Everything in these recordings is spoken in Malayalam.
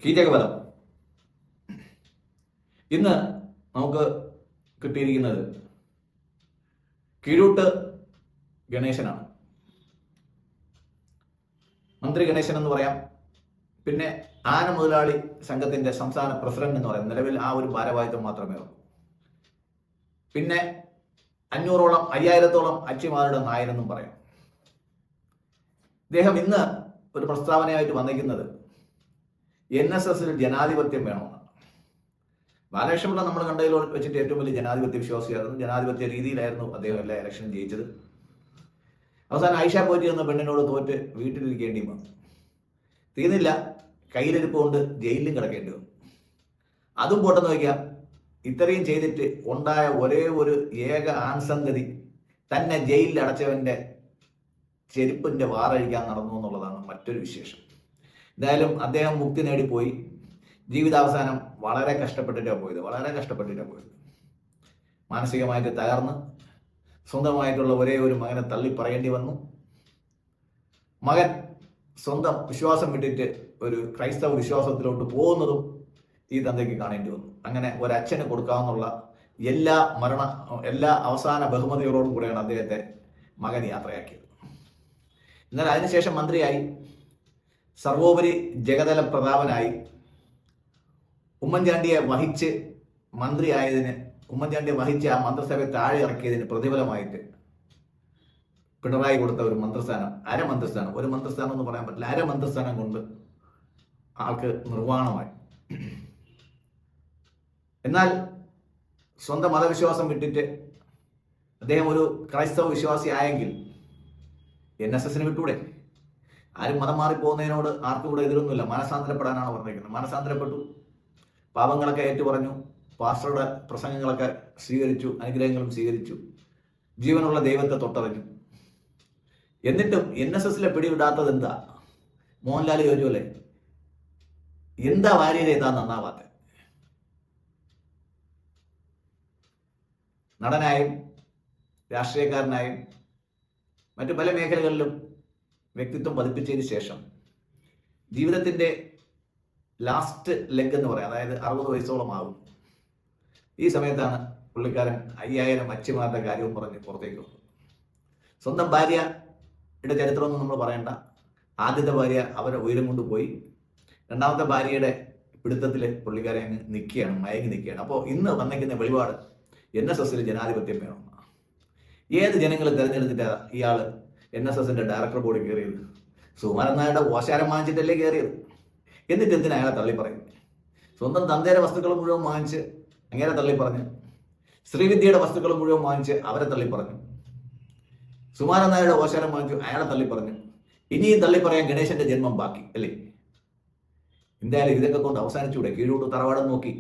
കീചകപദം. ഇന്ന് നമുക്ക് കിട്ടിയിരിക്കുന്നത് കീഴൂട്ട് ഗണേശനാണ്. മന്ത്രി ഗണേശൻ എന്ന് പറയാം. പിന്നെ ആന മുതലാളി സംഘത്തിന്റെ സംസ്ഥാന പ്രസിഡന്റ് എന്ന് പറയാം. നിലവിൽ ആ ഒരു ഭാരവാഹിത്വം മാത്രമേ ഉള്ളൂ. പിന്നെ 500-ഓളം അച്ചിമാരുടെ നായരെന്നും പറയാം. ഇദ്ദേഹം ഇന്ന് ഒരു പ്രസ്താവനയായിട്ട് വന്നിരിക്കുന്നത് NSSൽ ജനാധിപത്യം വേണമെന്നാണ്. ബാലകൃഷ്ണപിള്ള നമ്മൾ കണ്ടതിൽ വെച്ചിട്ട് ഏറ്റവും വലിയ ജനാധിപത്യ വിശ്വാസിയായിരുന്നു. ജനാധിപത്യ രീതിയിലായിരുന്നു അദ്ദേഹം എല്ലാ ഇലക്ഷനും ജയിച്ചത്. അവസാനം ആയിഷ പോറ്റി എന്ന പെണ്ണിനോട് തോറ്റ് വീട്ടിലിരിക്കേണ്ടി വന്നു. തീർന്നില്ല, കയ്യിലിരിപ്പ് കൊണ്ട് ജയിലിലും കിടക്കേണ്ടി വന്നു. അതും പോട്ടെന്ന് വയ്ക്കാം. ഇത്രയും ചെയ്തിട്ട് ഉണ്ടായ ഒരേ ഒരു ഏക ആൺസന്തതി തന്നെ ജയിലിൽ അടച്ചവന്റെ ചെരുപ്പിന്റെ വാറഴിക്കാൻ നടന്നു എന്നുള്ളതാണ് മറ്റൊരു വിശേഷം. എന്തായാലും അദ്ദേഹം മുക്തി നേടിപ്പോയി. ജീവിതാവസാനം വളരെ കഷ്ടപ്പെട്ടിട്ടാണ് പോയത്. മാനസികമായിട്ട് തകർന്ന് സ്വന്തമായിട്ടുള്ള ഒരേ ഒരു മകനെ തള്ളി പറയേണ്ടി വന്നു. മകൻ സ്വന്തം വിശ്വാസം വിട്ടിട്ട് ഒരു ക്രൈസ്തവ വിശ്വാസത്തിലോട്ട് പോകുന്നതും ഈ തന്തയ്ക്ക് കാണേണ്ടി വന്നു. അങ്ങനെ ഒരച്ഛന് കൊടുക്കാവുന്ന എല്ലാ അവസാന ബഹുമതികളോടും കൂടെയാണ് അദ്ദേഹത്തെ മകൻ യാത്രയാക്കിയത്. എന്നാൽ അതിനുശേഷം മന്ത്രിയായി, സർവോപരി ജഗതല പ്രതാപനായി, ഉമ്മൻചാണ്ടിയെ വഹിച്ച് ആ മന്ത്രിസഭയെ താഴെ ഇറക്കിയതിന് പ്രതിഫലമായിട്ട് പിണറായി കൊടുത്ത ഒരു മന്ത്രിസ്ഥാനം, ഒരു മന്ത്രിസ്ഥാനം എന്ന് പറയാൻ പറ്റില്ല, അരമന്ത്രിസ്ഥാനം കൊണ്ട് ആൾക്ക് നിർവ്വാണമായി. എന്നാൽ സ്വന്തം മതവിശ്വാസം വിട്ടിട്ട് അദ്ദേഹം ഒരു ക്രൈസ്തവ വിശ്വാസി ആയെങ്കിൽ NSSന് വിട്ടൂടെ? ആരും മതം മാറിപ്പോകുന്നതിനോട് ആർക്കും കൂടെ എതിരൊന്നുമില്ല. മനസാന്തരപ്പെടാനാണ് പറഞ്ഞിരിക്കുന്നത്. മനസാന്തരപ്പെട്ടു, പാപങ്ങളൊക്കെ ഏറ്റുപറഞ്ഞു, പാസ്റ്ററുടെ പ്രസംഗങ്ങളൊക്കെ സ്വീകരിച്ചു, അനുഗ്രഹങ്ങളും സ്വീകരിച്ചു, ജീവനുള്ള ദൈവത്തെ തൊട്ടറിഞ്ഞു. എന്നിട്ടും NSSലെ പിടിവിടാത്തത് എന്താ? മോഹൻലാൽ ചോദിച്ചല്ലേ, എന്താ വാര്യരെ ഏതാ നന്നാവാത്ത? നടനായും രാഷ്ട്രീയക്കാരനായും മറ്റു പല മേഖലകളിലും വ്യക്തിത്വം പതിപ്പിച്ചതിന് ശേഷം ജീവിതത്തിന്റെ ലാസ്റ്റ് ലെഗ് എന്ന് പറയാം, അതായത് 60 വയസ്സോളം ആകും. ഈ സമയത്താണ് പുള്ളിക്കാരൻ 5000 അച്ചിമാരുടെ കാര്യവും പറഞ്ഞ് പുറത്തേക്ക് വന്നു. സ്വന്തം ഭാര്യയുടെ ചരിത്രമൊന്നും നമ്മൾ പറയണ്ട. ആദ്യത്തെ ഭാര്യ അവരെ ഉയരം കൊണ്ടുപോയി. രണ്ടാമത്തെ ഭാര്യയുടെ പിടുത്തത്തിൽ പുള്ളിക്കാരെ അങ്ങ് മയങ്ങി നിൽക്കുകയാണ്. അപ്പോൾ ഇന്ന് വന്നിരിക്കുന്ന വെളിപാട് NSSൽ ജനാധിപത്യം വേണം. ഏത് ജനങ്ങൾ തിരഞ്ഞെടുത്തിട്ടാണ് ഇയാൾ NSSന്റെ ഡയറക്ടർ ബോർഡ് കയറിയത്? സുകുമാരൻ നായരുടെ ഓശാരം വാങ്ങിച്ചിട്ടല്ലേ കയറിയത്? എന്നിട്ട് എന്തിനാ അയാളെ തള്ളി പറയും? സ്വന്തം തന്തയുടെ വസ്തുക്കൾ മുഴുവൻ വാങ്ങിച്ച് അങ്ങനെ തള്ളി പറഞ്ഞു. ശ്രീവിദ്യയുടെ വസ്തുക്കൾ മുഴുവൻ വാങ്ങിച്ച് അവരെ തള്ളി പറഞ്ഞു. സുകുമാരൻ നായരുടെ ഓശാരം വാങ്ങിച്ചു, അയാളെ തള്ളി പറഞ്ഞു. ഇനിയും തള്ളി പറയാൻ ഗണേശന്റെ ജന്മം ബാക്കി അല്ലേ? എന്തായാലും ഇതൊക്കെ കൊണ്ട് അവസാനിച്ചൂടെ? കീഴൂട്ട് തറവാടം നോക്കി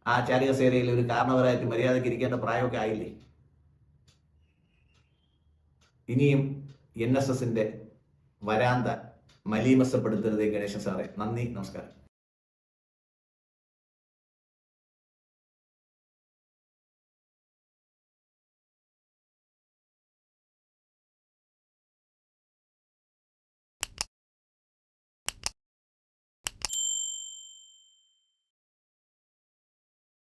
ആ ചാരികസേനയിൽ ഒരു കാരണവരായിട്ട് മര്യാദയ്ക്ക് ഇരിക്കേണ്ട പ്രായമൊക്കെ ആയില്ലേ? ഇനിയും NSSന്റെ വരാന്ത മലീമസപ്പെടുത്തരുതേ ഗണേശൻ സാറേ. നന്ദി, നമസ്കാരം.